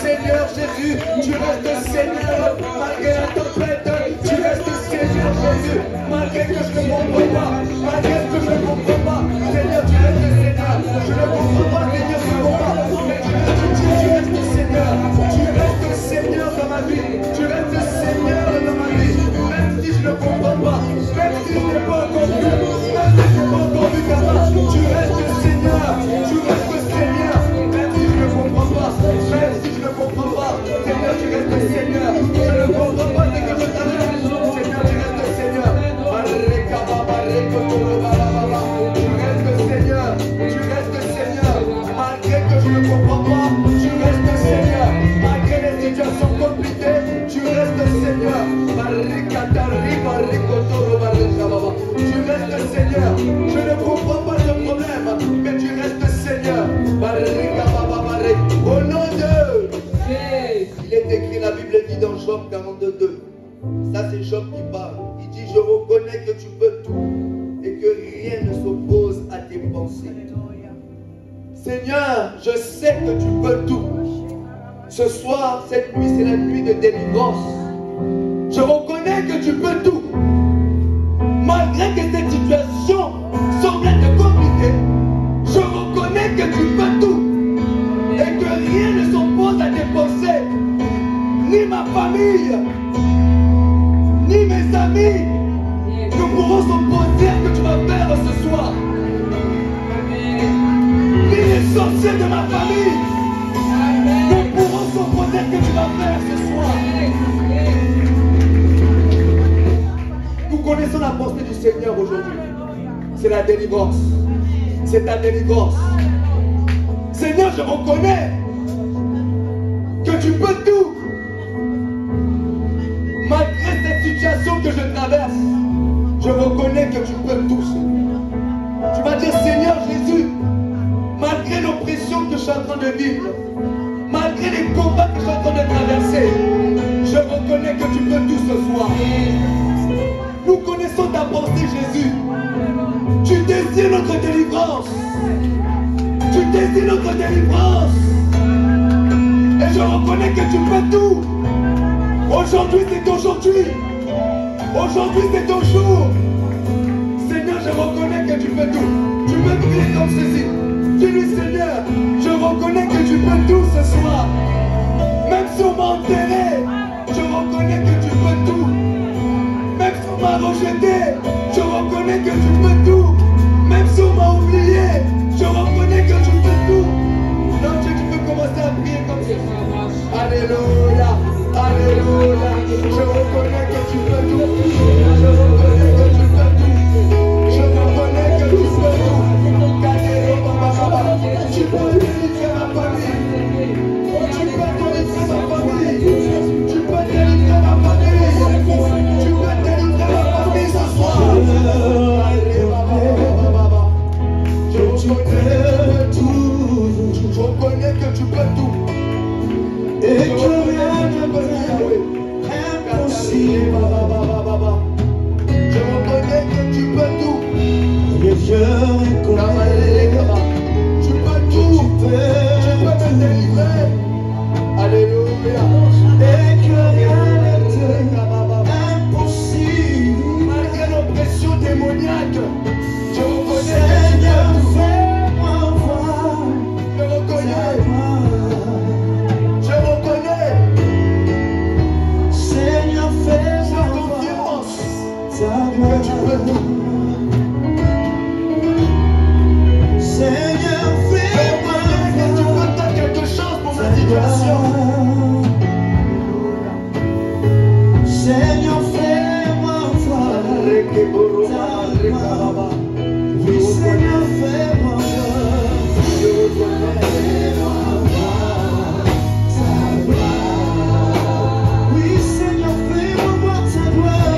Seigneur Jésus, tu restes Seigneur, malgré la tempête, tu restes Seigneur Jésus, malgré que je ne comprends pas, malgré que je ne comprends pas, Seigneur, tu restes Seigneur, je ne comprends pas, Seigneur, ce combat, mais tu restes Seigneur, dans ma vie, tu restes Seigneur dans ma vie, même si je ne comprends pas, même si je n'ai pas encore vu, même si je n'ai pas encore vu ta main, tu restes Seigneur, même si je ne comprends pas, même si je ne comprends pas, Seigneur, tu restes Seigneur, je ne comprends pas ce que je t'amène, Seigneur, tu restes Seigneur, tu restes Seigneur, malgré que je ne comprends pas, tu restes Seigneur, malgré les situations compliquées, tu restes Seigneur, tu restes Seigneur, je ne comprends pas ce problème, mais tu restes Seigneur, au nom de... Il est écrit, la Bible dit dans Job 42:2, ça c'est Job qui parle, il dit je reconnais que tu peux tout et que rien ne s'oppose à tes pensées. Seigneur, je sais que tu peux tout. Ce soir, cette nuit, c'est la nuit de délivrance. Je reconnais que tu peux tout. Malgré que cette situation semble être compliquée, je reconnais que tu peux tout. Et que rien ne s'oppose à tes pensées. Ni ma famille, ni mes amis ne pourront s'opposer à ce que tu vas faire ce soir. Ni les sorciers de ma famille ne pourront s'opposer à ce que tu vas faire ce soir. Nous connaissons la pensée du Seigneur aujourd'hui. C'est la délivrance. C'est ta délivrance. Seigneur, je reconnais que tu peux tout. Malgré cette situation que je traverse, je reconnais que tu peux tout, Seigneur. Tu vas dire, Seigneur Jésus, malgré l'oppression que je suis en train de vivre, malgré les combats que je suis en train de traverser, je reconnais que tu peux tout ce soir. Nous connaissons ta pensée, Jésus. Tu désires notre délivrance. Tu désires notre délivrance. Et je reconnais que tu peux tout. Aujourd'hui, c'est aujourd'hui. Aujourd'hui, c'est ton jour. Seigneur, je reconnais que tu peux tout. Tu peux prier comme ceci. Dis-lui, Seigneur, je reconnais que tu peux tout ce soir. Même si on m'a enterré, je reconnais que tu peux tout. Même si on m'a rejeté, je reconnais que tu peux tout. Même si on m'a oublié, je reconnais que tu peux tout. Donc tu peux commencer à prier comme ça. Alléluia, alléluia. Je reconnais que tu peux tout. Je reconnais que tu peux tout. Je reconnais que tu peux tout. Tu peux délivrer ma famille. Tu peux délivrer ma famille. Tu peux délivrer ma famille. Tu peux délivrer ma famille ce soir. Je reconnais tout. Je reconnais que tu peux tout. Et que rien ne peut impossible. Je reconnais que tu peux tout. Et je reconnais. Tu peux tout. Tu peux me délivrer. Alléluia. Et que rien n'est impossible. Malgré l'oppression démoniaque, je reconnais. Seigneur, fais-moi voir. Je reconnais. Je reconnais. Seigneur, fais-moi confiance. Que tu peux tout. Seigneur, fais-moi que tu peux faire quelque chose pour ma situation. Seigneur, fais-moi voir. Oui, Seigneur, fais-moi voir. Je reconnais. Oui, Seigneur, fais-moi voir ta gloire.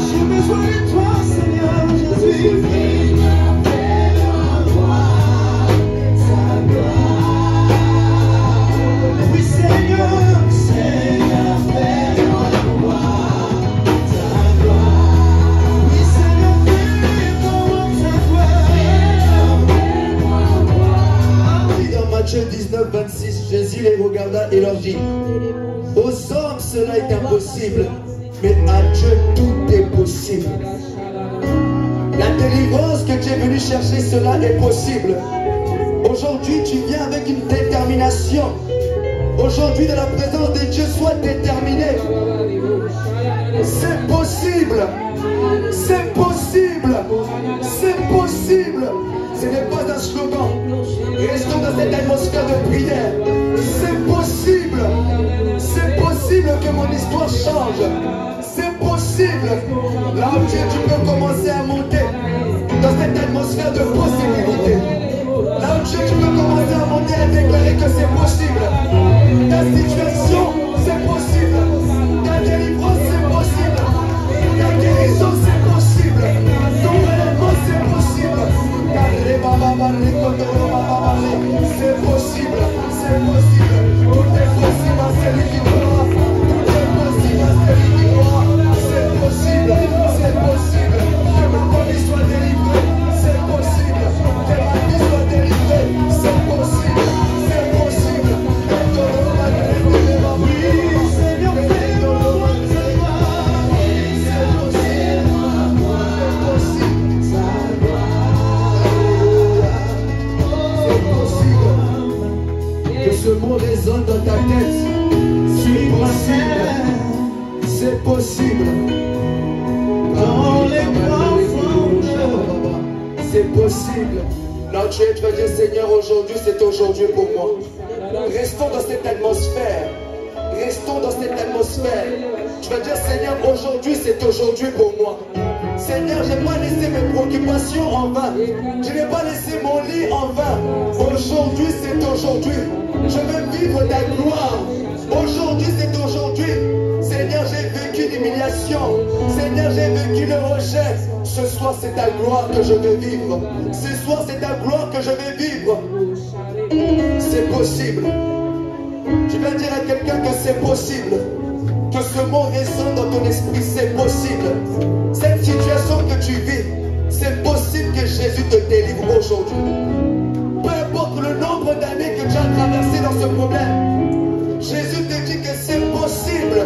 J'ai besoin de toi, Seigneur Jésus. Fais-moi voir. regarda et leur dit, aux hommes cela est impossible, mais à Dieu tout est possible. La délivrance que tu es venu chercher, cela est possible. Aujourd'hui, tu viens avec une détermination. Aujourd'hui, dans la présence de Dieu, sois déterminé. C'est possible. C'est possible. C'est possible. Ce n'est pas un slogan. Restons dans cette atmosphère de prière. C'est possible. C'est possible que mon histoire change. C'est possible. Là où tu peux commencer à monter dans cette atmosphère de possibilité. Là où tu peux commencer à monter à déclarer que c'est possible. Ta situation, c'est possible. Ta délivrance, c'est possible. Ta guérison, c'est possible. Ton relèvement, c'est possible. C'est possible. C'est possible. Tout est possible à celui qui croit. Tout est possible à celui qui croit. C'est possible. C'est possible. Que ma famille soit délivrée. C'est possible. Que ma vie soit délivrée. C'est possible. C'est possible. Oui, Seigneur, fais-le. C'est possible. C'est possible. Que ce mot résonne dans ta tête. C'est possible. C'est possible. Dans les profondes. C'est possible. Là tu vas dire, Seigneur, aujourd'hui, c'est aujourd'hui pour moi. Restons dans cette atmosphère. Restons dans cette atmosphère. Tu vas dire, Seigneur, aujourd'hui, c'est aujourd'hui pour moi. Seigneur, je n'ai pas laissé mes préoccupations en vain. Je n'ai pas laissé mon lit en vain. Aujourd'hui, c'est aujourd'hui. Je veux vivre ta gloire. Aujourd'hui, c'est aujourd'hui. Seigneur, j'ai vécu l'humiliation. Seigneur, j'ai vécu le rejet. Ce soir, c'est ta gloire que je veux vivre. Ce soir, c'est ta gloire que je vais vivre. C'est possible. Tu vas dire à quelqu'un que c'est possible. Que ce mot résonne dans ton esprit, c'est possible. Cette situation que tu vis, c'est possible que Jésus te délivre aujourd'hui. Peu importe le nombre d'années que tu as traversé dans ce problème, Jésus te dit que c'est possible.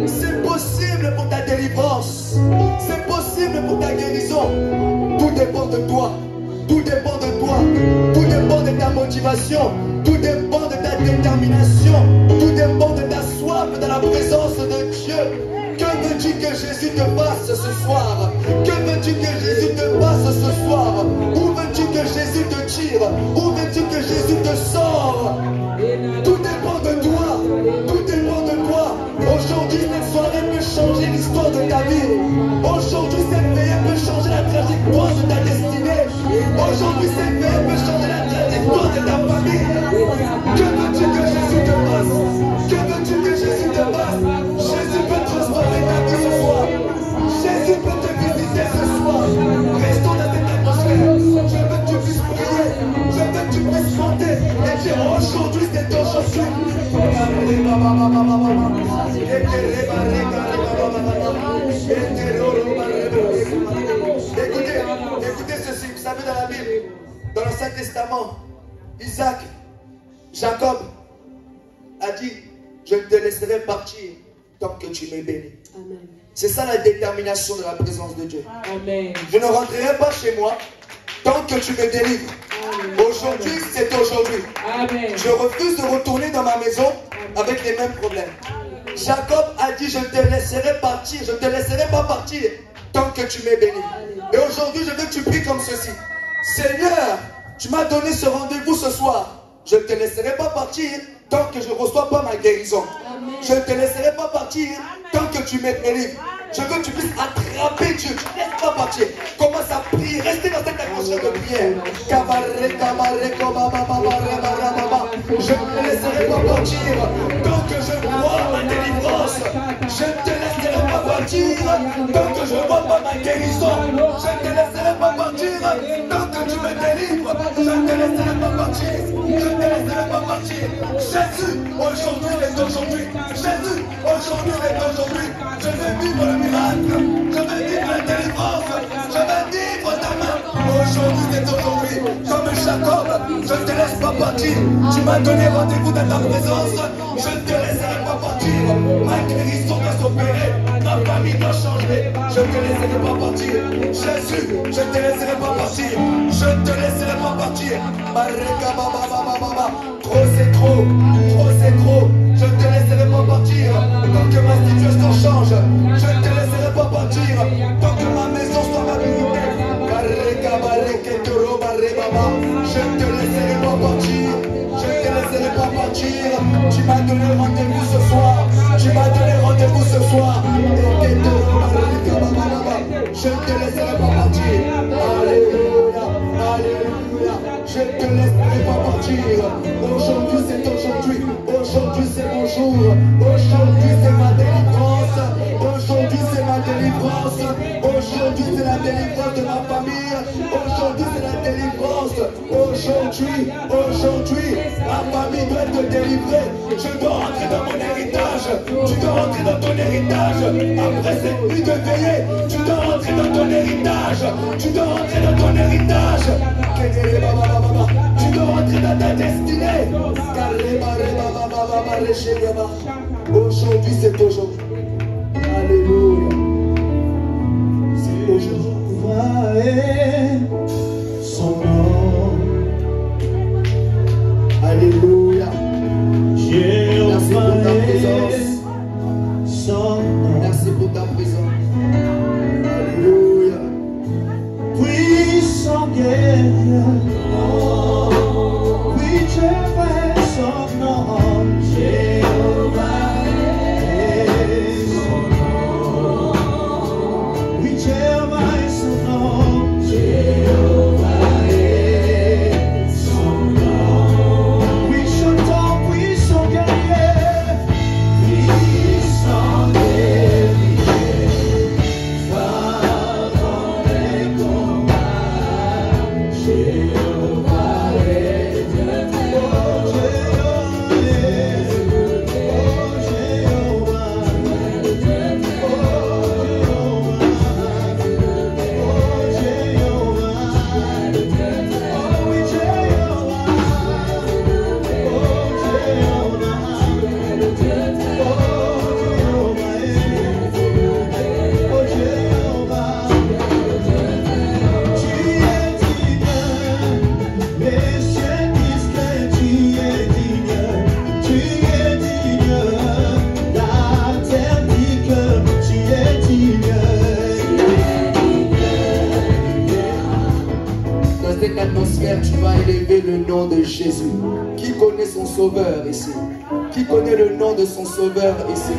C'est possible pour ta délivrance. C'est possible pour ta guérison. Tout dépend de toi. Tout dépend de toi. Tout dépend de ta motivation. Tout dépend de ta détermination. Tout dépend de ta soif dans la présence de Dieu. Que veux-tu que Jésus te fasse ce soir? Que veux-tu que Jésus te fasse ce soir? Où veux-tu que Jésus te tire? Où veux-tu que Jésus te sort? Tout dépend de toi. Tout dépend de toi. Aujourd'hui, cette soirée peut changer l'histoire de ta vie. Aujourd'hui, cette veille peut changer la trajectoire de ta destinée. Aujourd'hui, cette veille peut changer la trajectoire de ta famille. Que veux-tu que Jésus te fasse? Que veux-tu que Jésus te fasse? Jésus peut transformer ta vie ce soir. Jésus peut te visiter ce soir. Restons dans cette atmosphère. Je veux que tu puisses prier. Je veux que tu puisses chanter et dire aujourd'hui c'est aujourd'hui. Écoutez ceci, vous savez dans la Bible, dans l'Ancien Testament, Isaac, Jacob a dit, je ne te laisserai partir tant que tu m'es béni. C'est ça la détermination de la présence de Dieu. Amen. Je ne rentrerai pas chez moi tant que tu me délivres. Aujourd'hui, c'est aujourd'hui. Je refuse de retourner dans ma maison avec les mêmes problèmes. Jacob a dit, je ne te laisserai partir, je ne te laisserai pas partir tant que tu m'es béni. Et aujourd'hui, je veux que tu pries comme ceci. Seigneur, tu m'as donné ce rendez-vous ce soir. Je ne te laisserai pas partir tant que je ne reçois pas ma guérison. Je ne te laisserai pas partir tant que tu me délivres. Je veux que tu puisses attraper Dieu. Tu ne laisses pas partir. Commence à prier. Restez dans cette atmosphère de prière. Je ne te laisserai pas partir tant que je vois ma délivrance. Je ne te laisserai pas partir tant que je ne vois pas ma guérison. Je ne te laisserai pas partir tant que tu me délivres. Je ne te laisserai pas partir. Je ne te laisserai pas partir. Jésus, aujourd'hui c'est aujourd'hui. Jésus, aujourd'hui c'est aujourd'hui. Je veux vivre le miracle. Je veux vivre la délivrance. Je veux vivre ta main. Aujourd'hui c'est aujourd'hui. Comme Jacob, je ne te laisse pas partir. Tu m'as donné rendez-vous dans ta présence, je ne te laisserai pas partir. Ma guérison doit s'opérer, ma famille doit changer, je ne te laisserai pas partir. Jésus, je ne te laisserai pas partir, je ne te laisserai pas partir. Trop c'est trop, trop c'est trop, je ne te laisserai pas partir. Tant que ma situation change, je ne te laisserai pas partir. Tant que ma maison soit habitée, je ne te laisserai pas partir, je ne te laisserai pas partir. Tu m'as donné rendez-vous ce soir, tu m'as donné rendez-vous ce soir. Je ne te laisserai pas partir. Alléluia, alléluia. Je ne te laisserai pas partir. Aujourd'hui c'est aujourd'hui, aujourd'hui c'est mon jour. Aujourd'hui c'est ma délivrance, aujourd'hui c'est ma délivrance. Aujourd'hui c'est la délivrance de ma famille. Aujourd'hui c'est la délivrance. Aujourd'hui, ma famille doit être délivrée. Je dois rentrer dans mon héritage. Tu dois rentrer dans ton héritage. Après cette nuit de veillée, tu dois rentrer dans ton héritage. Tu dois rentrer dans ton héritage. Tu dois rentrer dans ta destinée. Aujourd'hui, c'est aujourd'hui. Alléluia. C'est aujourd'hui. Son nom. Alléluia. Merci pour ta présence. Merci pour ta présence. Alléluia. Puissant guerrier. Oui, je fais son nom. Jéhovah est son nom. Oui, Jéhovah est son nom. Jéhovah est son nom. Oui, chantons, puissant guerrier. Puissant guerrier. Fort dans les combats. Jéhovah est Dieu. Oh, Jéhovah est Dieu. Oh, Jéhovah est Dieu. Oh, cette atmosphère, tu vas élever le nom de Jésus. Qui connaît son sauveur ici? Qui connaît le nom de son sauveur ici?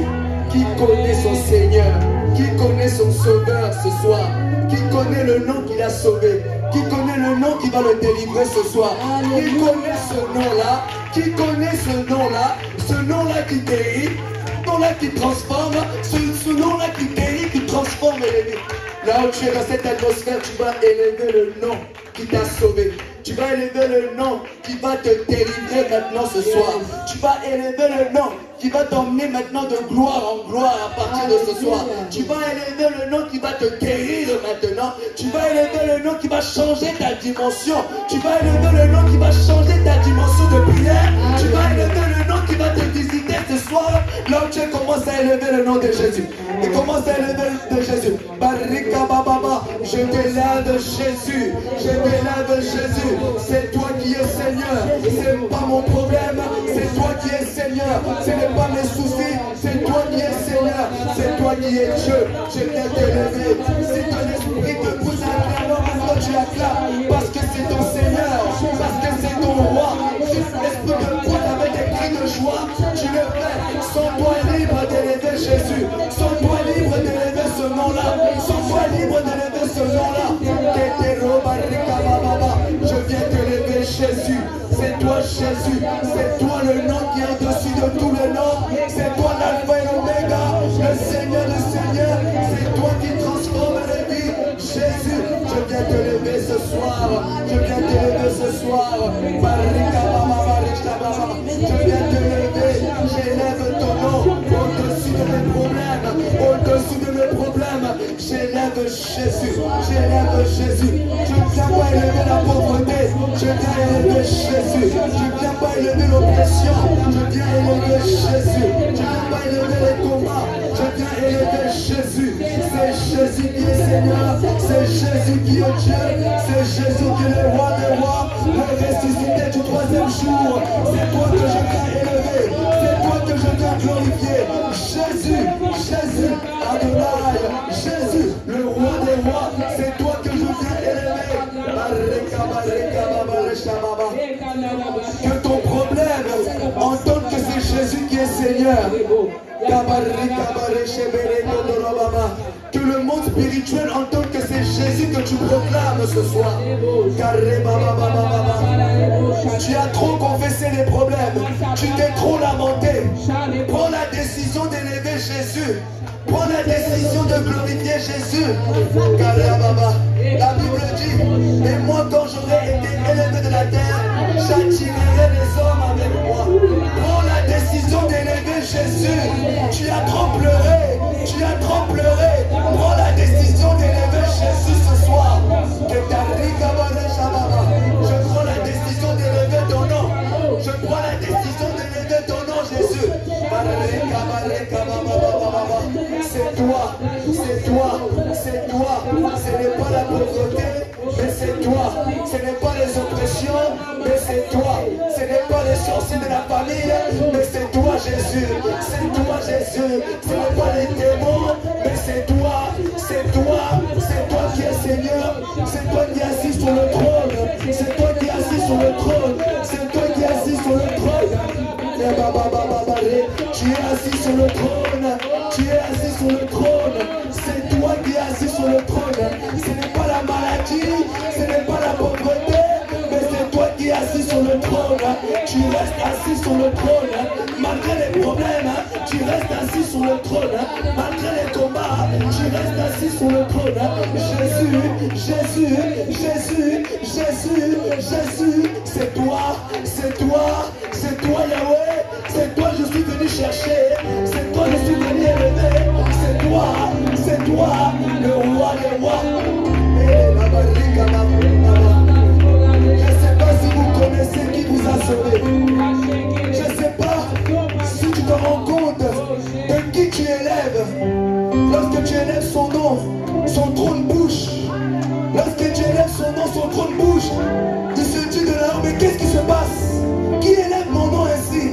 Qui connaît son Seigneur? Qui connaît son sauveur ce soir? Qui connaît le nom qui l'a sauvé? Qui connaît le nom qui va le délivrer ce soir? Qui connaît ce nom-là? Qui connaît ce nom-là? Ce nom-là qui guérit, ce nom-là qui transforme, ce nom-là qui guérit, qui transforme les vies. Là où tu es dans cette atmosphère, tu vas élever le nom qui t'a sauvé. Tu vas élever le nom qui va te délivrer maintenant ce soir. Tu vas élever le nom qui va t'emmener maintenant de gloire en gloire à partir de ce soir. Tu vas élever le nom qui va te guérir maintenant. Tu vas élever le nom qui va changer ta dimension. Tu vas élever le nom qui va changer ta dimension de prière. Tu vas élever le nom qui va te visiter ce soir. Là où tu commences à élever le nom de Jésus. Et commence à élever le nom de Jésus. Barika Baba, je t'élève Jésus. Je t'élève Jésus. C'est toi qui es Seigneur. C'est pas mon problème. C'est toi qui es Seigneur. Ce n'est pas mes soucis. C'est toi qui es Seigneur. C'est toi qui es Dieu. Je viens t'élever. Si ton esprit te pousse à acclamer, maintenant tu acclames. Parce que c'est ton Seigneur. Parce que c'est ton roi. Si l'esprit te pousse avec des cris de joie, tu le fais. Sens-toi libre d'élever Jésus. Sens-toi libre d'élever ce nom-là. Sens-toi libre d'élever ce nom-là. Je viens t'élever Jésus. C'est toi Jésus. C'est toi le nom qui est au-dessus de tous les noms. C'est toi l'alpha et l'oméga. Le Seigneur des Seigneurs. C'est toi qui transforme les vies. Jésus, je viens t'élever ce soir. Je viens t'élever ce soir. Je viens t'élever. J'élève ton nom au-dessus de mes problèmes. Au-dessus de mes problèmes. J'élève Jésus. J'élève Jésus. Je ne viens pas élever la pauvreté. Je viens élever Jésus. Je ne viens pas élever l'oppression. Je viens élever Jésus. Je ne viens pas élever les combats. Je viens élever Jésus. C'est Jésus qui est Seigneur. C'est Jésus qui est Dieu. C'est Jésus qui est le roi des rois. Le ressuscité du troisième jour. C'est toi que je viens élever. C'est toi que je viens glorifier. Jésus, Jésus, Adonai, Jésus, le roi des rois. C'est toi que je viens élever. Que ton problème entende que c'est Jésus qui est Seigneur. Que le monde spirituel entende que c'est Jésus que tu proclames ce soir. Tu as trop confessé les problèmes. Tu t'es trop lamenté. Prends la décision d'élever Jésus. Prends la décision de glorifier Jésus. La Bible dit, et moi quand j'aurai été élevé de la terre, j'attirerai les hommes avec moi. Prends la décision d'élever Jésus. Tu as trop pleuré. Tu as trop pleuré. Prends la décision d'élever Jésus ce soir. Je prends la décision d'élever ton nom. Je prends la décision d'élever ton nom, Jésus. C'est toi, c'est toi, c'est toi. Ce n'est pas la pauvreté, mais c'est toi. Ce n'est pas les oppressions, mais c'est toi. Ce n'est pas les sorciers de la famille, mais c'est toi, Jésus. C'est toi, Jésus. Ce n'est pas les démons, mais c'est toi. C'est toi. C'est toi qui es Seigneur. C'est toi qui es assis sur le trône. C'est toi qui es assis sur le trône. C'est toi qui es assis sur le trône. Tu es assis sur le trône. Tu es assis sur le trône. C'est toi qui es assis sur le trône. Ce n'est pas la maladie. Ce n'est pas la pauvreté. Mais c'est toi qui es assis sur le trône. Tu restes assis sur le trône. Malgré les problèmes, tu restes assis sur le trône. Malgré les combats, tu restes assis sur le trône. Jésus, Jésus, Jésus, Jésus, Jésus. C'est toi, c'est toi, c'est toi Yahweh. C'est toi je suis venu chercher. C'est toi je suis venu élever. C'est toi, le roi des rois. Je ne sais pas si vous connaissez qui vous a sauvé. Je ne sais pas si tu te rends compte de qui tu élèves. Lorsque tu élèves son nom, son trône bouge. Lorsque tu élèves son nom, son trône bouge. Il se dit de là, mais qu'est-ce qui se passe? Qui élève mon nom ainsi?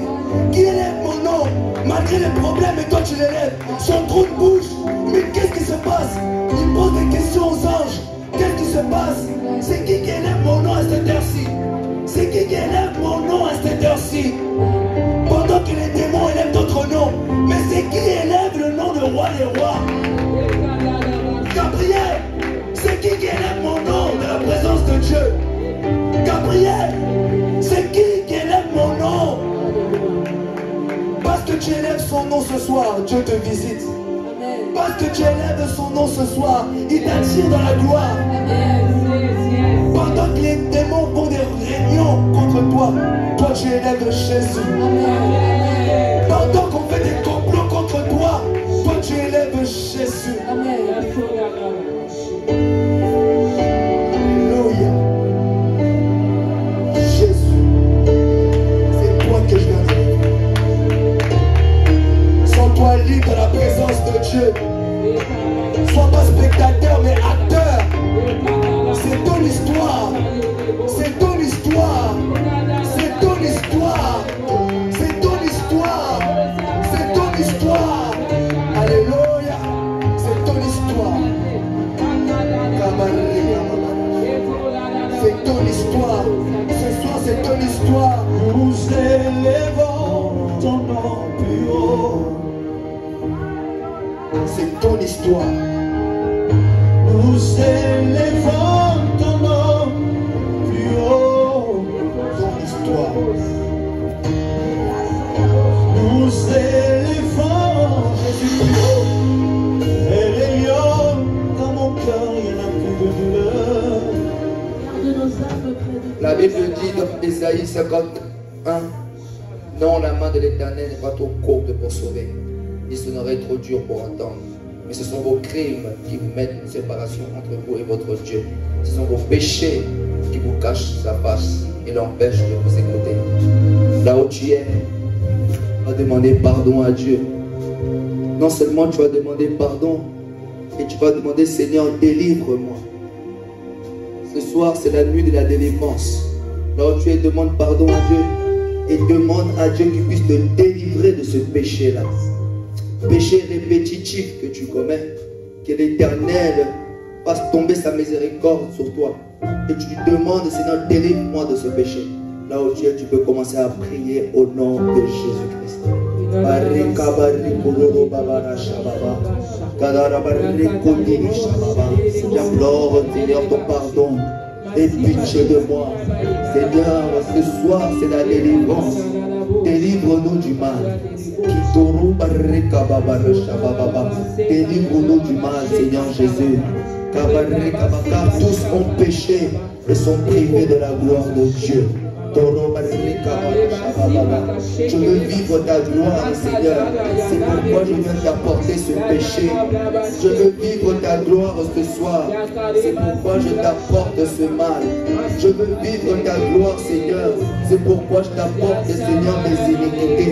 Qui élève mon nom? Malgré les problèmes, et toi tu l'élèves. Son trône bouge. Mais qu'est-ce qui se passe? Il pose des questions aux anges. Qu'est-ce qui se passe? C'est qui élève mon nom à cette heure-ci? C'est qui élève mon nom à cette heure-ci? Pendant que les démons élèvent d'autres noms. Mais c'est qui élève le nom de roi des rois? Gabriel, c'est qui élève mon nom de la présence de Dieu? Gabriel, c'est qui élève mon nom? Parce que tu élèves son nom ce soir, Dieu te visite. Parce que tu élèves son nom ce soir, il t'attire dans la gloire. Pendant que les démons font des réunions contre toi, toi tu élèves Jésus. Pendant qu'on fait des complots contre toi, toi tu élèves Jésus. Alléluia. Jésus, c'est toi que je viens dire. Sens-toi libre dans la présence de Dieu. Sois pas spectateur mais acteur. C'est ton histoire. C'est ton histoire. C'est ton histoire. C'est ton histoire. C'est ton histoire. Alléluia. C'est ton histoire. C'est ton histoire. Ce soir c'est ton histoire. Nous élevons ton nom plus haut. C'est ton histoire. Nous élevons ton nom plus haut. Ton histoire. Nous élevons Jésus plus haut. Et les lions dans mon cœur, il n'y en a plus de douleur. La Bible dit dans Ésaïe 51, non, la main de l'Éternel n'est pas trop courte pour sauver, ni ce n'aurait trop dur pour entendre. Mais ce sont vos crimes qui vous mettent une séparation entre vous et votre Dieu. Ce sont vos péchés qui vous cachent sa face et l'empêchent de vous écouter. Là où tu es, tu vas demander pardon à Dieu. Non seulement tu vas demander pardon, et tu vas demander, Seigneur, délivre-moi. Ce soir, c'est la nuit de la délivrance. Là où tu es, demande pardon à Dieu. Et demande à Dieu qu'il puisse te délivrer de ce péché-là. Péché répétitif que tu commets. Que l'Éternel fasse tomber sa miséricorde sur toi. Et tu lui demandes, Seigneur, délivre-moi de ce péché. Là où tu es, tu peux commencer à prier au nom de Jésus-Christ. J'implore, Seigneur, ton pardon. Aie pitié de moi. Seigneur, ce soir, c'est la délivrance. Délivre-nous du mal. Délivre-nous du mal, Seigneur Jésus. Car tous ont péché et sont privés de la gloire de Dieu. Je veux vivre ta gloire, Seigneur. C'est pourquoi je viens t'apporter ce péché. Je veux vivre ta gloire ce soir. C'est pourquoi je t'apporte ce mal. Je veux vivre ta gloire, Seigneur. C'est pourquoi je t'apporte, Seigneur, mes iniquités.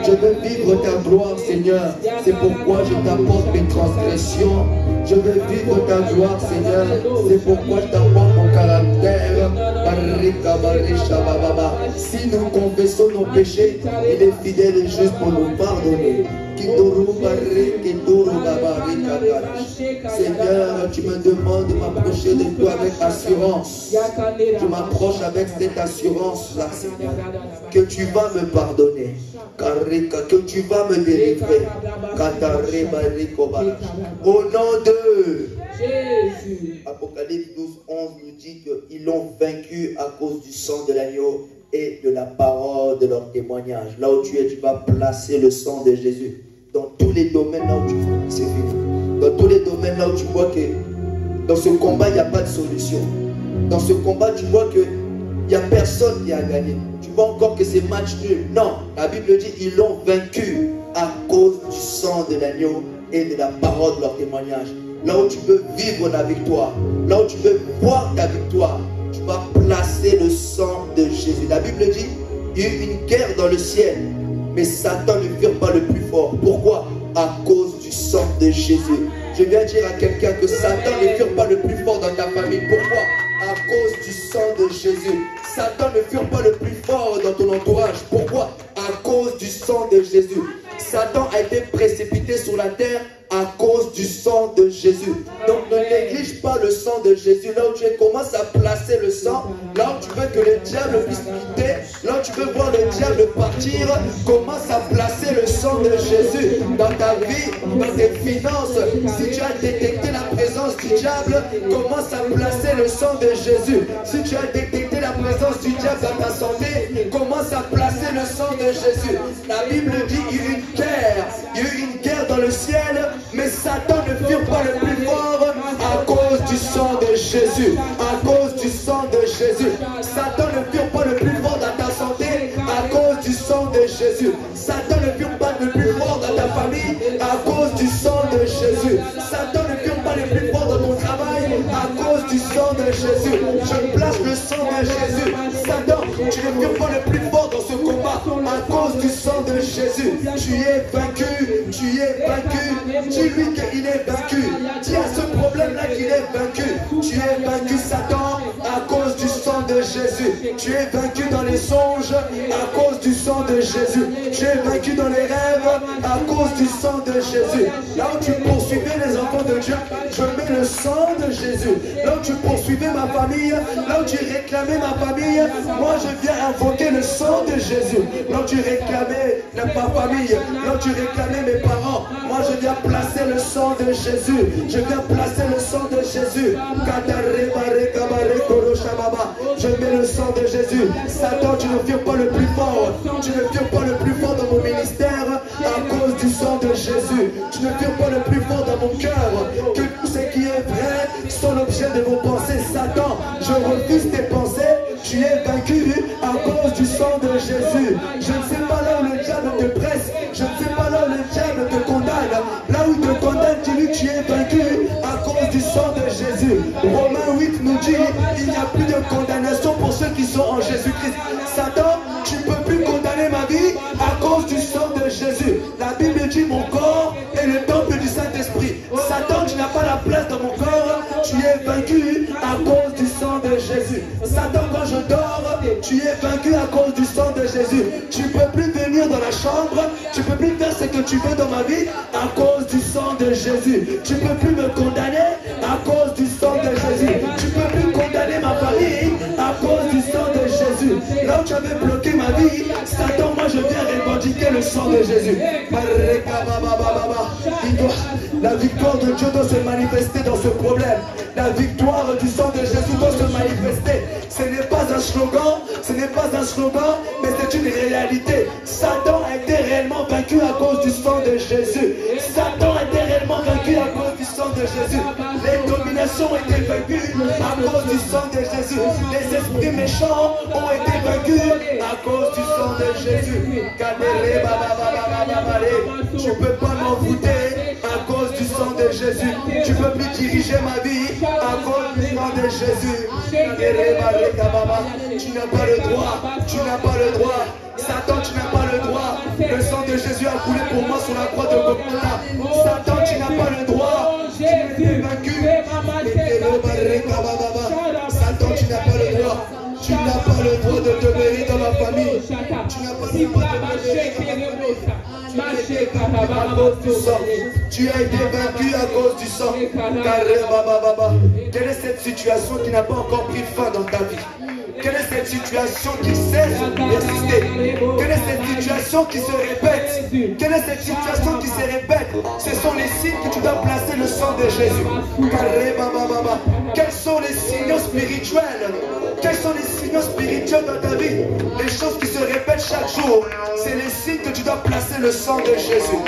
Je veux vivre ta gloire, Seigneur. C'est pourquoi je t'apporte mes transgressions. Je veux vivre ta gloire, Seigneur. C'est pourquoi je t'apporte mon caractère. Si nous confessons nos péchés, il est fidèle et juste pour nous pardonner. Seigneur, tu me demandes de m'approcher de toi avec assurance. Je m'approche avec cette assurance-là, Seigneur, que tu vas me pardonner, que tu vas me délivrer. Au nom de Jésus. Apocalypse 12, 11 nous dit qu'ils l'ont vaincu à cause du sang de l'agneau et de la parole de leur témoignage. Là où tu es, tu vas placer le sang de Jésus. Dans tous les domaines là où tu vois, c'est fini. Dans tous les domaines là où tu vois que dans ce combat, il n'y a pas de solution. Dans ce combat, tu vois qu'il n'y a personne qui a gagné. Tu vois encore que c'est match nul. Non, la Bible dit ils l'ont vaincu à cause du sang de l'agneau et de la parole de leur témoignage. Là où tu veux vivre la victoire, là où tu veux voir ta victoire, tu vas placer le sang de Jésus. La Bible dit, il y a eu une guerre dans le ciel, mais Satan ne fut pas le plus fort. Pourquoi? À cause du sang de Jésus. Je viens dire à quelqu'un que Satan ne fut pas le plus fort dans ta famille. Pourquoi? À cause du sang de Jésus. Satan ne fut pas le plus fort dans ton entourage. Pourquoi? À cause du sang de Jésus. Satan a été précipité sur la terre à cause du sang de Jésus. Donc ne néglige pas le sang de Jésus. Là où tu commences à placer le sang, là où tu veux que le diable puisse quitter, là où tu veux voir le diable partir, commence à placer le sang de Jésus dans ta vie, dans tes finances. Si tu as détecté la présence du diable, commence à placer le sang de Jésus. Si tu as détecté la présence du diable dans ta santé, commence à placer le sang de Jésus. La Bible dit qu'il y a eu une guerre. Il y a eu une guerre dans le ciel, mais Satan ne fut pas le plus fort à cause du sang de Jésus. À cause du sang de Jésus. Satan ne fut pas le plus fort dans ta santé à cause du sang de Jésus. Satan ne fut pas le plus fort dans ta famille à cause du sang de Jésus. Satan ne fut pas le plus fort dans ton travail à cause du sang de Jésus. Je place le sang de Jésus. Satan, tu ne fus pas le plus fort dans ce combat à cause du sang de Jésus. Tu es vaincu, tu es vaincu. Dis-lui qu'il est vaincu. Dis à ce problème-là qu'il est vaincu. Tu es vaincu, Satan, à cause du sang de Jésus. Tu es vaincu dans les songes à cause du sang de Jésus. Tu es vaincu dans les rêves à cause du sang de Jésus. Là où tu poursuivais les enfants de Dieu, je mets le sang de Jésus. Là où tu poursuivais ma famille, là où tu réclamais ma famille, moi je viens invoquer le sang de Jésus. Là où tu réclamais ma famille, là où tu réclamais mes parents, moi je viens placer le sang de Jésus. Je viens placer le sang de Jésus. Je mets le sang de Jésus. Satan, tu ne fus pas le plus fort. Tu ne fus pas le plus fort dans mon ministère à cause du sang de Jésus. Tu ne fus pas le plus fort dans mon cœur. Que tout ce qui est vrai sont l'objet de vos pensées. Satan, je refuse tes pensées. Tu es vaincu à cause du sang de Jésus. Je ne sais pas là où le diable te presse. Je ne sais pas là où le diable te condamne. Là où il te condamne, dis-lui que tu es vaincu à cause du sang de Jésus. Romains 8 nous dit il n'y a plus de condamnation pour ceux qui sont en Jésus-Christ. Satan, tu ne peux plus condamner condamné ma vie à cause du sang de Jésus. La Bible dit mon corps est le temple du Saint-Esprit. Satan, tu n'as pas la place dans mon corps. Tu es vaincu à cause du sang de Jésus. Satan, quand je dors, tu es vaincu à cause du sang de Jésus. Tu ne peux plus venir dans la chambre. Tu ne peux plus faire ce que tu veux dans ma vie à cause du sang de Jésus. Tu ne peux plus me condamner à cause du sang de Jésus. Tu ne peux plus condamner ma famille à cause du sang de Jésus. Là où tu avais bloqué ma vie, Satan, moi je viens revendiquer le sang de Jésus. La victoire de Dieu doit se manifester dans ce problème. La victoire du sang de Jésus doit se manifester. Ce n'est pas un slogan, mais c'est une réalité. Satan a été réellement vaincu à cause du sang de Jésus. Satan a été réellement vaincu à cause du sang de Jésus. Les dominations ont été vaincues à cause du sang de Jésus. Les esprits méchants ont été vaincus à cause du sang de Jésus. Tu ne peux pas m'envoûter à cause du sang de Jésus. Tu ne peux plus diriger ma vie à cause du sang de Jésus. Tu n'as pas le droit. Tu n'as pas le droit. Satan, tu n'as pas le droit. Le sang de Jésus a coulé pour moi sur la croix de Golgotha. Satan, tu n'as pas le droit. Tu es vaincu. Satan, tu n'as pas le droit. Tu n'as pas le droit de demeurer dans ma famille. Tu n'as pas le droit de demeurer dans ma famille. Tu as été vaincu à cause du sang. Quelle est cette situation qui n'a pas encore pris fin dans ta vie? Quelle est cette situation qui cesse d'exister? Quelle est cette situation qui se répète? Quelle est cette situation qui se répète? Ce sont les signes que tu dois placer le sang de Jésus. Quels sont les signaux spirituels? Quels sont les signaux spirituels dans ta vie? Les choses qui se répètent chaque jour, c'est les signes que tu dois placer le sang de Jésus.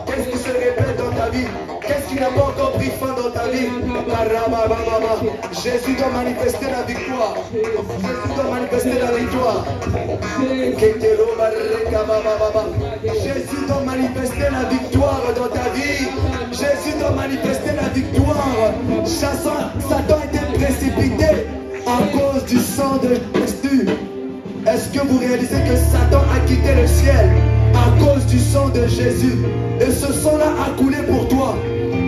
Qu'est-ce qui se répète dans ta vie? Qu'est-ce qui n'a pas encore pris fin dans ta vie? Jésus doit manifester la victoire. Jésus doit manifester la victoire. Jésus doit manifester la victoire dans ta vie. Jésus doit manifester la victoire. Satan a été précipité à cause du sang de Jésus. Est-ce que vous réalisez que Satan a quitté le ciel à cause du sang de Jésus? Et ce sang-là a coulé pour toi.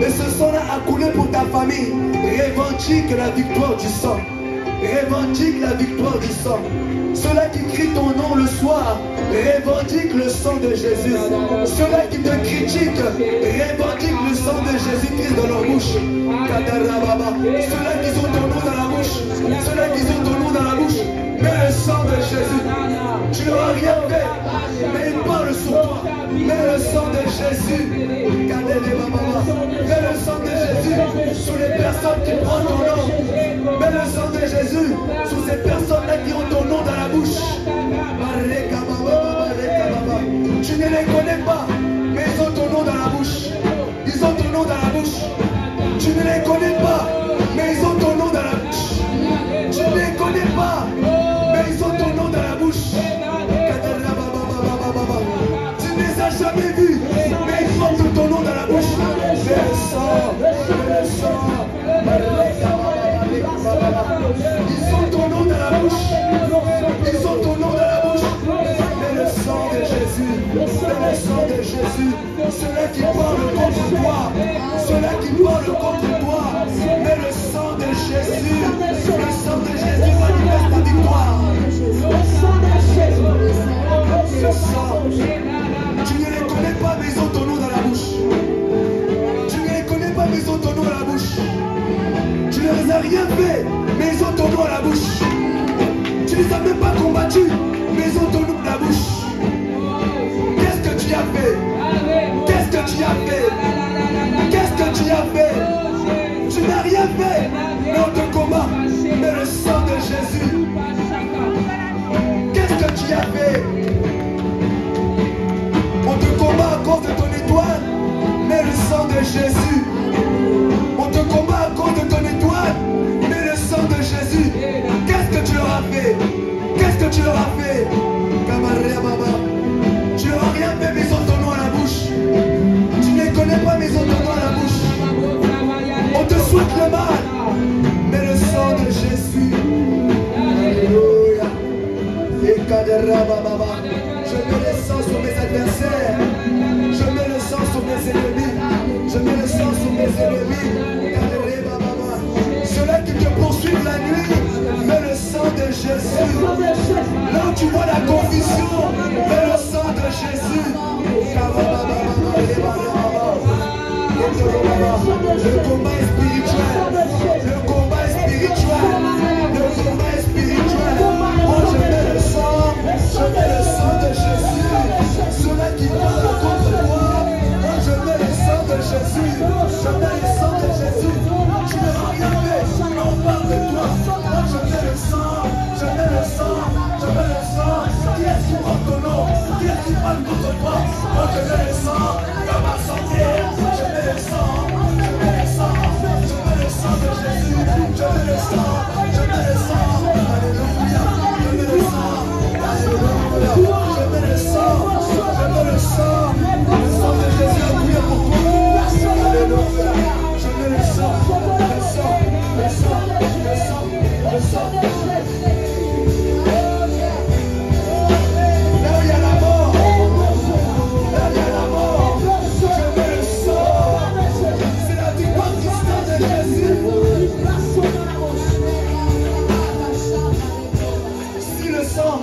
Et ce sang-là a coulé pour ta famille. Revendique la victoire du sang. Revendique la victoire du sang. Ceux-là qui crient ton nom le soir, revendique le sang de Jésus. Ceux-là qui te critiquent, revendique le sang de Jésus-Christ dans leur bouche. Ceux-là qui ont ton nom dans la bouche, ceux-là qui ont ton nom dans la bouche, mets le sang de Jésus. Tu n'auras rien fait, mais il parle sur toi. Mets le sang de Jésus. Mets le sang de Jésus sur les personnes qui prennent ton nom. Mets le sang de Jésus sur ces personnes-là qui ont ton nom dans la bouche. Tu ne les connais pas, mais ils ont ton nom dans la bouche. Ils ont ton nom dans la bouche. Tu ne les connais pas, mais ils ont ton nom dans la bouche. Tu ne les connais pas, mais ils ont ton nom dans la bouche. Tu ne les as jamais vus, mais ils portent ton nom dans la bouche. Fais le sang, fais le sang. Ils ont ton nom dans la bouche. Ils ont ton nom dans la bouche. Mais le sang de Jésus, mais le sang de Jésus, ceux-là qui parlent contre toi, ceux-là qui parlent contre toi, mais le sang de Jésus, le sang de Jésus manifeste ta victoire. Le sang de Jésus, le sang. Tu ne les connais pas, mais ils ont ton nom dans la bouche. Tu ne les connais pas, mais ils ont ton nom dans la bouche. Tu ne les as rien fait, mais ils ont ton nom à la bouche. Tu ne les as même pas combattus, mais ils ont ton nom à la bouche. Qu'est-ce que tu as fait? Qu'est-ce que tu as fait? Qu'est-ce que tu as fait? Tu n'as rien fait, mais on te combat. Mais le sang de Jésus. Qu'est-ce que tu as fait? On te combat à cause de ton étoile, mais le sang de Jésus. On te combat à cause de ton étoile, mais le sang de Jésus. Qu'est-ce que tu leur as fait? Qu'est-ce que tu leur as fait? Tu leur as rien fait, mais ils ont ton nom à la bouche. Tu ne les connais pas, mais ils ont ton nom à la bouche. On te souhaite le mal, mais le sang de Jésus. Alléluia. mets le sang sur mes adversaires. Je mets le sang sur mes ennemis. Je mets le sang sur mes ennemis. Ceux-là qui te poursuivent la nuit, mets le sang de Jésus. Là où tu vois la confusion, mets le sang de Jésus. Le combat est spirituel. Le combat est spirituel. Le combat est spirituel. Moi je mets le sang de Jésus. Ceux-là qui parlent contre moi, moi je mets le sang de Jésus. Je mets le sang de Jésus. Tu ne vas rien faire, mais on parle de toi. Moi je mets le sang, je mets le sang, je mets le sang. Qui est-ce qui porte ton nom? Qui est-ce qui parle contre toi? Moi je mets le sang dans ma santé. Je mets le sang, je mets le sang, je mets le sang de Jésus. Je mets le sang, je mets le sang. Alléluia, je mets le sang. Alléluia, je mets le sang, je mets le sang. Le sang de Jésus a coulé pour toi. Alléluia, je mets le sang, le sang, le sang, le sang, le sang. Là où il y a la mort, là où il y a la mort, je mets le sang. C'est la victoire du sang de Jésus. Si le sang,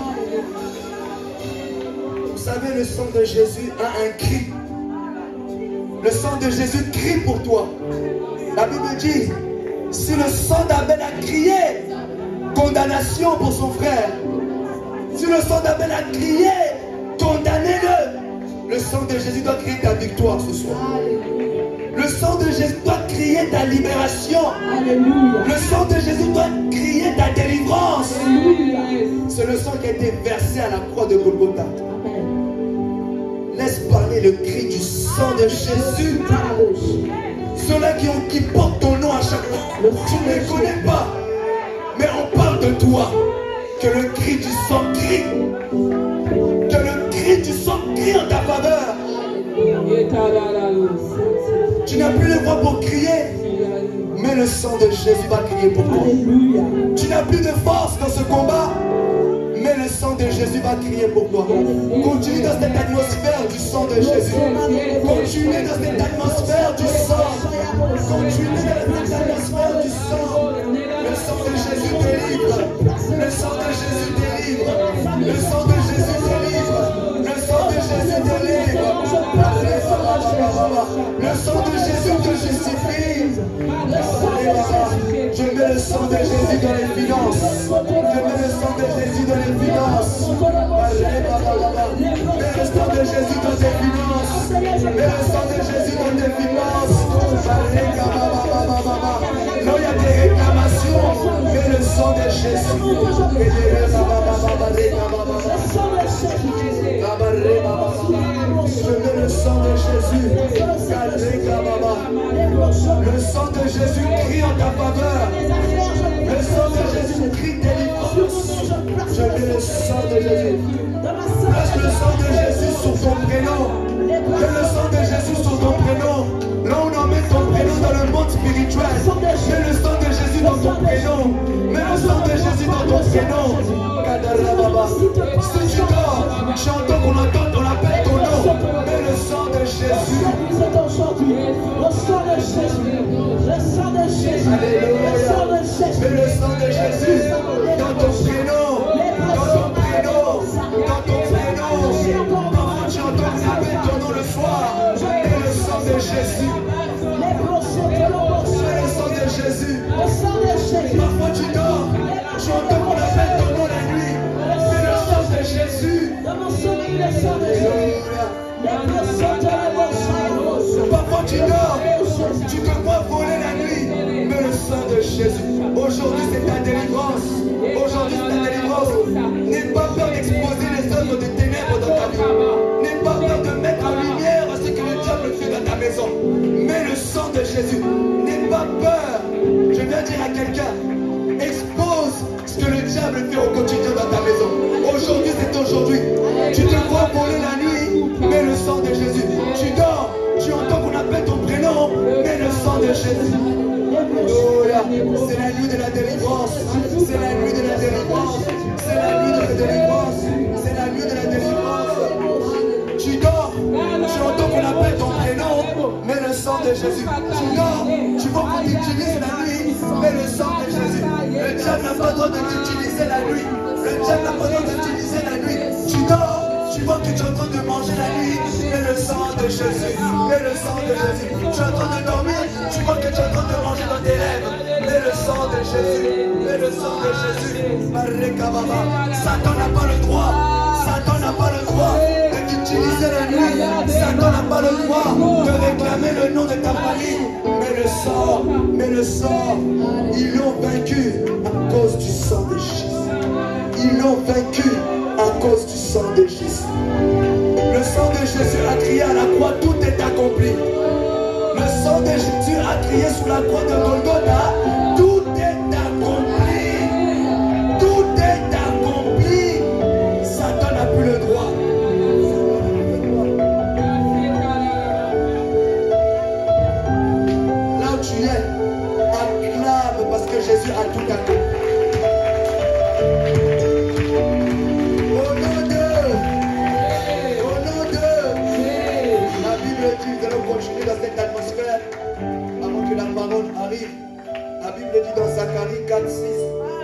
vous savez, le sang de Jésus a un cri. Le sang de Jésus crie pour toi. La Bible dit, si le sang d'Abel a crié condamnation pour son frère, si le sang d'Abel a crié, condamnez-le. Le sang de Jésus doit crier ta victoire ce soir. Le sang de Jésus doit crier ta libération. Le sang de Jésus doit crier ta délivrance. C'est le sang qui a été versé à la croix de Golgotha. Laisse parler le cri du sang de Jésus. Ceux-là qui portent ton nom à chaque fois. Tu ne les connais pas, mais on parle de toi. Que le cri du sang crie. Que le cri du sang crie en ta faveur. Tu n'as plus les voix pour crier, mais le sang de Jésus va crier pour toi. Tu n'as plus de force dans ce combat, mais le sang de Jésus va crier pour toi. Continue dans cette atmosphère du sang de Jésus. Continue dans cette atmosphère du sang. Continue dans cette atmosphère du sang. Le sang de Jésus délivre. Le sang de Jésus délivre. Le sang de Jésus délivre. Le sang de Jésus délivre. Le sang de Jésus te justifie. Je mets le sang de Jésus dans les finances. Je mets le sang de Jésus dans les finances. Mets le sang de Jésus dans tes finances. Mets le sang de Jésus dans tes finances. Là où il y a des réclamations, mets le sang de Jésus. Je mets le sang de Jésus. Le sang de Jésus crie en ta faveur. Le sang de Jésus crie délivrance. Je mets le sang de Jésus. Place le sang de Jésus sur ton prénom. Mets le sang de Jésus sur ton prénom. Là où on en met ton prénom dans le monde spirituel. Mets le sang de Jésus dans ton prénom. Mets le sang de Jésus dans ton prénom. Si tu dors, j'entends qu'on entend, on appelle ton nom. Mets le sang de Jésus. Alléluia. Mets le sang de Jésus dans ton prénom. Dans ton prénom. Dans ton prénom. Quand tu entends qu'on appelle ton nom le soir, mets le sang de Jésus. Mets le sang de Jésus. Parfois tu dors, tu entends qu'on appelle ton nom la nuit. Mets le sang de Jésus. Parfois tu dors, tu te vois voler la nuit. Mets le sang de Jésus. Aujourd'hui c'est ta délivrance. Aujourd'hui c'est ta délivrance. N'aie pas peur d'exposer les œuvres de ténèbres dans ta vie. N'aie pas peur de mettre en lumière ce que le diable fait dans ta maison. Mets le sang de Jésus. N'aie pas peur. Je viens dire à quelqu'un, expose ce que le diable fait au quotidien dans ta maison. Aujourd'hui c'est aujourd'hui. Tu te vois voler la nuit, mets le sang de Jésus. Tu dors, tu entends qu'on appelle ton prénom, mets le sang de Jésus. Alléluia. C'est la nuit de la délivrance. C'est la nuit de la délivrance. C'est la nuit de la délivrance. sang de Jésus. Sinon, tu vois qu'on utilise la nuit, mais le sang de Jésus. Le diable n'a pas le droit de t'utiliser la nuit. Le diable n'a pas le droit d'utiliser la nuit. Tu dors, tu vois que tu es en train de manger la nuit, mais le sang de Jésus. Mais le sang de Jésus. Tu es en train de dormir, tu vois que tu es en train de manger dans tes rêves. Mais le sang de Jésus. Mais le sang de Jésus. Satan n'a pas le droit. Satan n'a pas le droit de t'utiliser la nuit. Satan n'a pas le droit de réclamer le nom de ta famille. Mais le sang, ils l'ont vaincu à cause du sang de Jésus. Ils l'ont vaincu à cause du sang de Jésus. Le sang de Jésus a crié à la croix, tout est accompli. Le sang de Jésus a crié sous la croix de Golgotha, tout est accompli. Tout est accompli. Satan n'a plus le droit. Là où tu es, acclame parce que Jésus a tout accompli. Dans cette atmosphère, avant que la parole arrive, la Bible dit dans Zacharie 4, 6,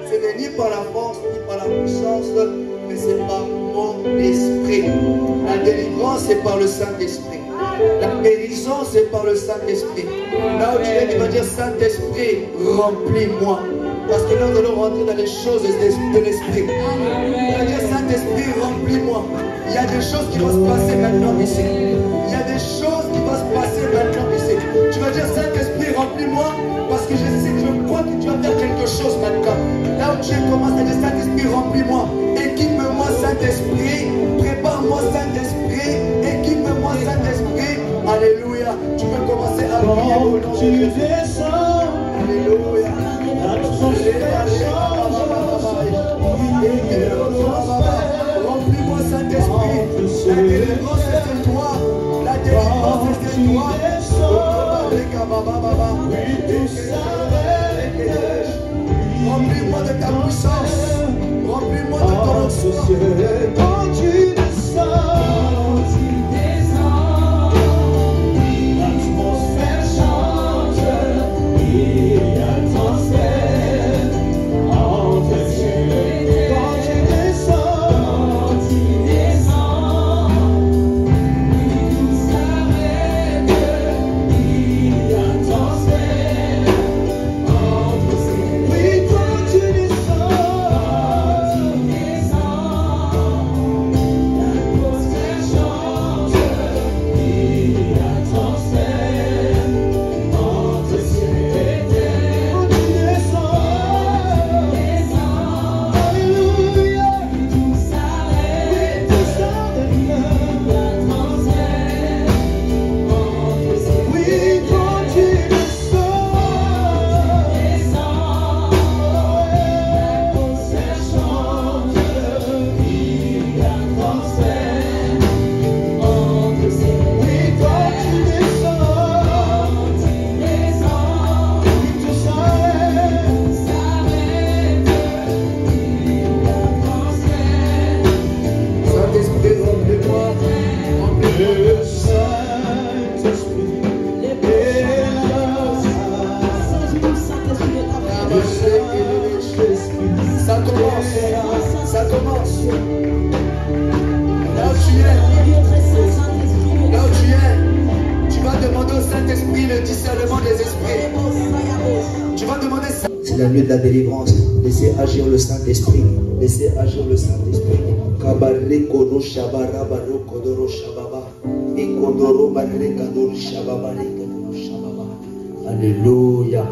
ce n'est ni par la force, ni par la puissance, mais c'est par mon esprit. La délivrance, c'est par le Saint-Esprit. La guérison, c'est par le Saint-Esprit. Là où tu es, tu vas dire, Saint-Esprit, remplis-moi. Parce que là, nous allons rentrer dans les choses de l'Esprit. Tu vas dire, Saint-Esprit, remplis-moi. Il y a des choses qui vont se passer maintenant ici. Il y a des choses qui vont se passer maintenant ici. Tu vas dire, Saint-Esprit, remplis-moi, parce que je sais que je crois que tu vas faire quelque chose maintenant. Là où tu commences à dire, Saint-Esprit, remplis-moi. Équipe-moi, Saint-Esprit. Prépare-moi, Saint-Esprit. Équipe-moi, Saint-Esprit. Alléluia. Tu peux commencer à prier au nom de Jésus. Alléluia. Remplis-moi, Saint-Esprit. La délivrance est de toi. La délivrance est de toi. Remplis-moi de ta puissance. Remplis-moi de ton onction. Quand tu descends, l'atmosphère change. Il y a transfert entre ciel et terre. Quand tu descends, tout s'arrête. Il y a transfert entre ciel et terre. Oui, quand tu descends, l'atmosphère change. Il y a transfert entre ciel et terre. Quand tu descends, alléluia, tout s'arrête. Tout s'arrête. Il y a transfert entre ciel et terre. Oui, quand tu descends, l'atmosphère change. Il y a transfert entre ciel et terre. Oui, quand tu descends, tout s'arrête. Saint-Esprit, remplis-moi. Le Saint-Esprit est là. Ça commence. Ça commence. Là où tu es, tu vas demander au Saint-Esprit le discernement des esprits. Tu vas demander ça. C'est la nuit de la délivrance. Laissez agir le Saint-Esprit. Laissez agir le Saint-Esprit. Kabarikoro shabara barokodoro shababa. Ikodoro barekadoro shababa rekadoro shababa. Alléluia.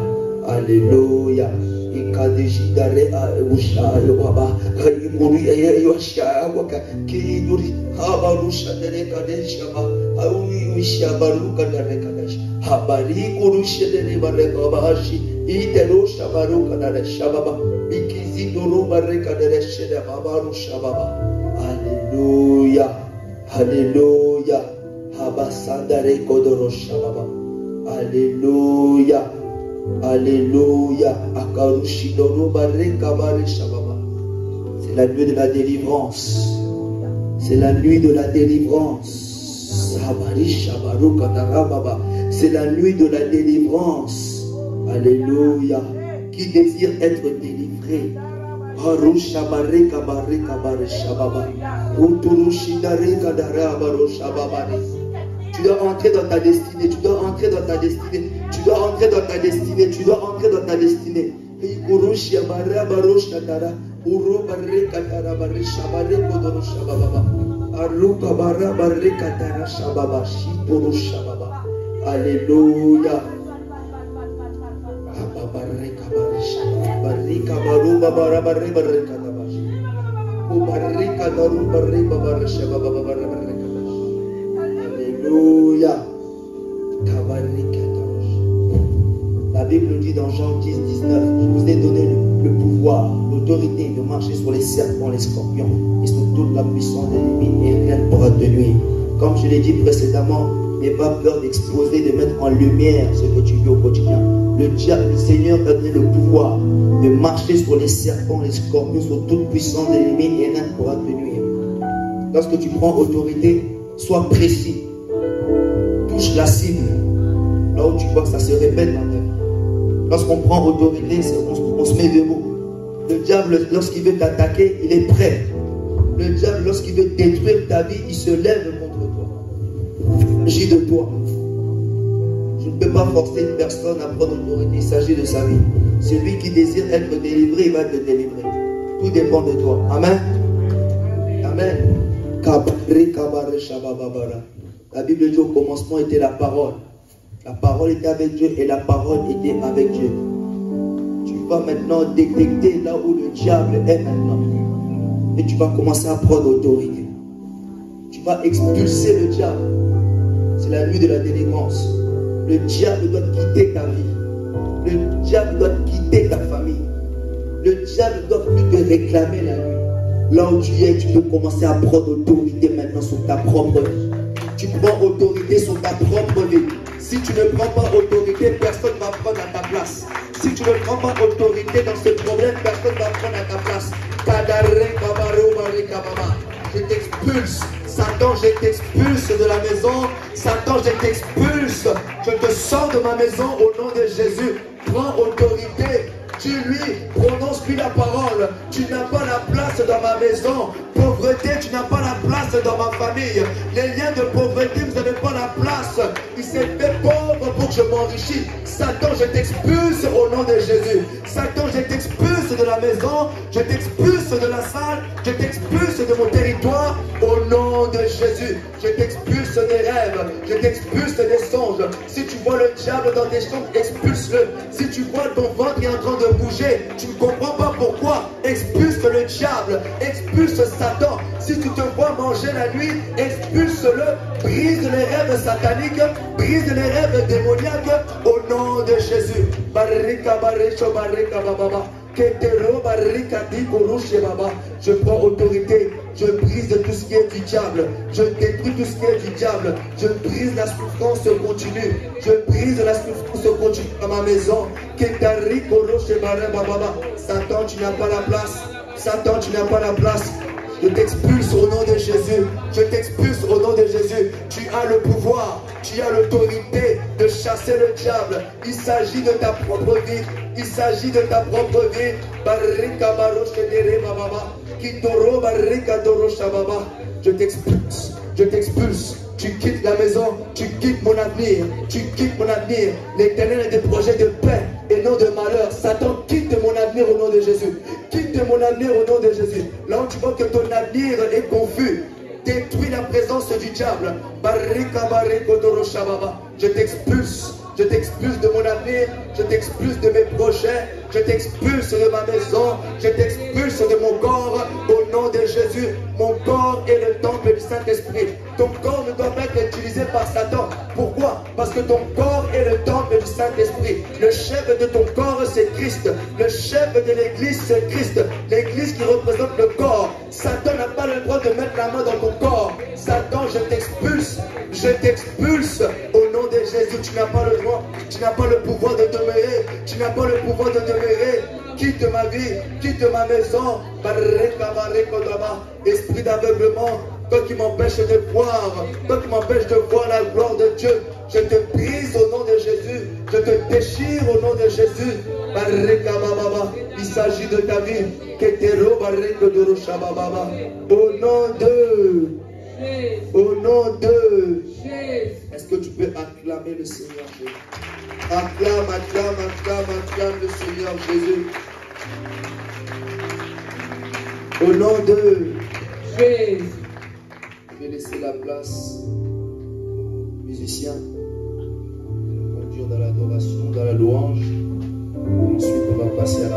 Alléluia. Ikadishidare ushayo baba. Kayimuri ayosha waka kiduri habarusha dere kadeshaba. Aui ushabaruka dere kadesh. Habari kurusha dere barekabashi. Idero shabaruka dere shababa. Ikizidoro bareka dere shede habaru shababa. Alléluia. Alléluia. Habasandare kodoro shababa. Alléluia. Alléluia. C'est la nuit de la délivrance. C'est la nuit de la délivrance. C'est la nuit de la délivrance. Alléluia. Qui désire être délivré. Tu dois entrer dans ta destinée. Tu dois entrer dans ta destinée. Tu dois entrer dans ta destinée. Tu dois entrer dans ta destinée. Alléluia. Alléluia. La Bible nous dit dans Jean 10, 19, je vous ai donné le pouvoir, l'autorité de marcher sur les serpents, les scorpions et sur toute la puissance de l'ennemi et rien ne pourra te nuire. Comme je l'ai dit précédemment, n'aie pas peur d'exposer, de mettre en lumière ce que tu vis au quotidien. Le Seigneur t'a donné le pouvoir de marcher sur les serpents, les scorpions, sur toute puissance de l'ennemi et rien ne pourra te nuire. Lorsque tu prends autorité, sois précis. Touche la cible. Là où tu vois que ça se répète dans ta vie. Lorsqu'on prend autorité, on se met debout. Le diable, lorsqu'il veut t'attaquer, il est prêt. Le diable, lorsqu'il veut détruire ta vie, il se lève contre toi. Il s'agit de toi. Je ne peux pas forcer une personne à prendre autorité. Il s'agit de sa vie. Celui qui désire être délivré, il va te délivrer. Tout dépend de toi. Amen. Amen. La Bible dit au commencement était la parole. La parole était avec Dieu et la parole était avec Dieu. Tu vas maintenant détecter là où le diable est maintenant. Et tu vas commencer à prendre autorité. Tu vas expulser le diable. C'est la nuit de la délivrance. Le diable doit quitter ta vie. Le diable doit quitter ta famille. Le diable ne doit plus te réclamer la nuit. Là où tu es, tu peux commencer à prendre autorité maintenant sur ta propre vie. Tu prends autorité sur ta propre vie. Si tu ne prends pas autorité, personne ne va prendre à ta place. Si tu ne prends pas autorité dans ce problème, personne ne va prendre à ta place. Je t'expulse. Satan, je t'expulse de la maison. Satan, je t'expulse. Je te sors de ma maison au nom de Jésus. Prends autorité. Dis-lui, prononce-lui la parole. Tu n'as pas la place dans ma maison. Pauvreté, tu n'as pas la place dans ma famille. Les liens de pauvreté, vous n'avez pas la place. Il s'est fait pauvre pour que je m'enrichisse. Satan, je t'expulse au nom de Jésus. Satan, je t'expulse de la maison. Je t'expulse de la salle. Je t'expulse de mon territoire au nom de Jésus. Je t'expulse des rêves. Je t'expulse des songes. Si tu vois le diable dans tes songes, expulse-le. Si tu vois ton ventre qui est en train de bouger, tu ne comprends pas pourquoi, expulse le diable, expulse Satan. Si tu te vois manger la nuit, expulse-le, brise les rêves sataniques, brise les rêves démoniaques au nom de Jésus. Je prends autorité, je brise tout ce qui est du diable, je détruis tout ce qui est du diable, je brise la souffrance continue, je brise la souffrance continue dans ma maison. Satan, tu n'as pas la place. Satan, tu n'as pas la place. Je t'expulse au nom de Jésus. Je t'expulse au nom de Jésus. Tu as le pouvoir, tu as l'autorité de chasser le diable. Il s'agit de ta propre vie. Il s'agit de ta propre vie. Je t'expulse. Je t'expulse. Tu quittes la maison, tu quittes mon avenir, tu quittes mon avenir. L'Éternel a des projets de paix et non de malheur. Satan, quitte mon avenir au nom de Jésus. Quitte mon avenir au nom de Jésus. Là où tu vois que ton avenir est confus, détruis la présence du diable. Je t'expulse. Je t'expulse de mon avenir, je t'expulse de mes projets, je t'expulse de ma maison, je t'expulse de mon corps au nom de Jésus. Mon corps est le temple du Saint-Esprit. Ton corps ne doit pas être utilisé par Satan. Pourquoi? Parce que ton corps est le temple du Saint-Esprit. Le chef de ton corps, c'est Christ. Le chef de l'église, c'est Christ. L'église qui représente le corps. Satan n'a pas le droit de mettre la main dans ton corps. Satan, je t'expulse. Je t'expulse au nom de Jésus. Tu n'as pas le droit, tu n'as pas le pouvoir de demeurer. Tu n'as pas le pouvoir de demeurer. Quitte ma vie, quitte ma maison. Esprit d'aveuglement, toi qui m'empêches de voir, toi qui m'empêches de voir la gloire de Dieu, je te brise au nom de Jésus, je te déchire au nom de Jésus. Il s'agit de ta vie. Au nom de... Au nom de... Est-ce que tu peux acclamer le Seigneur Jésus? Acclame, acclame, acclame, acclame le Seigneur Jésus. Au nom de Jésus. Je vais laisser la place aux musiciens pour conduire dans l'adoration, dans la louange. Et ensuite, on va passer à